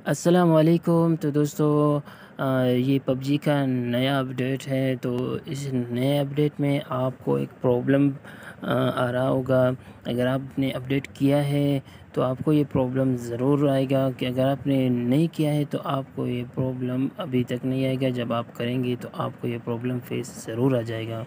अस्सलाम वालेकुम। तो दोस्तों, ये पबजी का नया अपडेट है। तो इस नए अपडेट में आपको एक प्रॉब्लम आ रहा होगा। अगर आपने अपडेट किया है तो आपको ये प्रॉब्लम ज़रूर आएगा, कि अगर आपने नहीं किया है तो आपको ये प्रॉब्लम अभी तक नहीं आएगा। जब आप करेंगे तो आपको ये प्रॉब्लम फेस ज़रूर आ जाएगा।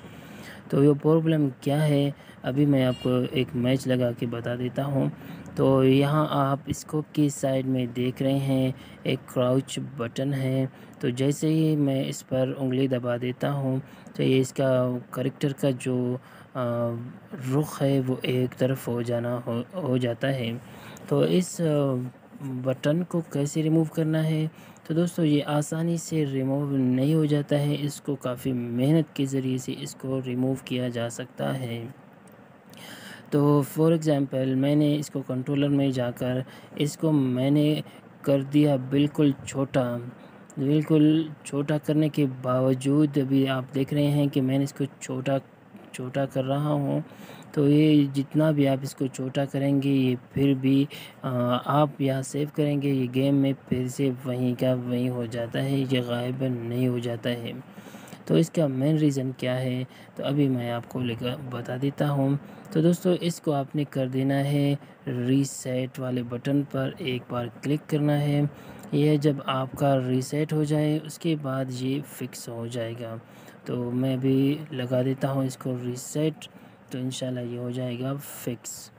तो ये प्रॉब्लम क्या है, अभी मैं आपको एक मैच लगा के बता देता हूँ। तो यहाँ आप स्कोप की साइड में देख रहे हैं, एक क्राउच बटन है। तो जैसे ही मैं इस पर उंगली दबा देता हूँ तो ये इसका करैक्टर का जो रुख है वो एक तरफ हो जाता है। तो इस बटन को कैसे रिमूव करना है, तो दोस्तों ये आसानी से रिमूव नहीं हो जाता है। इसको काफ़ी मेहनत के ज़रिए से इसको रिमूव किया जा सकता है। तो फॉर एग्ज़ाम्पल मैंने इसको कंट्रोलर में जाकर इसको मैंने कर दिया बिल्कुल छोटा। बिल्कुल छोटा करने के बावजूद अभी आप देख रहे हैं कि मैंने इसको छोटा छोटा कर रहा हूँ। तो ये जितना भी आप इसको छोटा करेंगे ये फिर भी आप यहाँ सेव करेंगे, ये गेम में फिर से वहीं का वहीं हो जाता है, ये गायब नहीं हो जाता है। तो इसका मेन रीज़न क्या है, तो अभी मैं आपको लेकर बता देता हूँ। तो दोस्तों, इसको आपने कर देना है रीसेट वाले बटन पर एक बार क्लिक करना है। यह जब आपका रीसेट हो जाए उसके बाद ये फ़िक्स हो जाएगा। तो मैं भी लगा देता हूँ इसको रीसेट, तो इंशाल्लाह ये हो जाएगा फ़िक्स।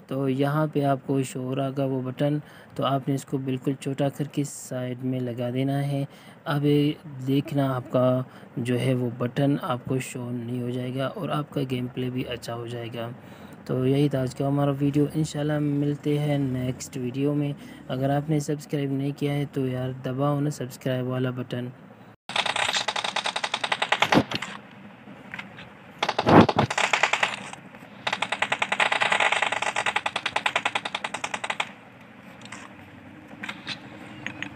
तो यहाँ पे आपको शो हो रहा होगा वो बटन, तो आपने इसको बिल्कुल छोटा करके साइड में लगा देना है। अब ये देखना आपका जो है वो बटन आपको शो नहीं हो जाएगा और आपका गेम प्ले भी अच्छा हो जाएगा। तो यही था आज का हमारा वीडियो। इंशाल्लाह मिलते हैं नेक्स्ट वीडियो में। अगर आपने सब्सक्राइब नहीं किया है तो यार दबाओ ना सब्सक्राइब वाला button.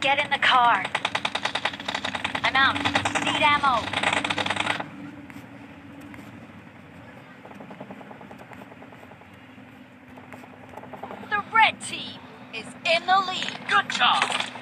Get in the car. I'm out. Need ammo. The red team is in the lead. Good job!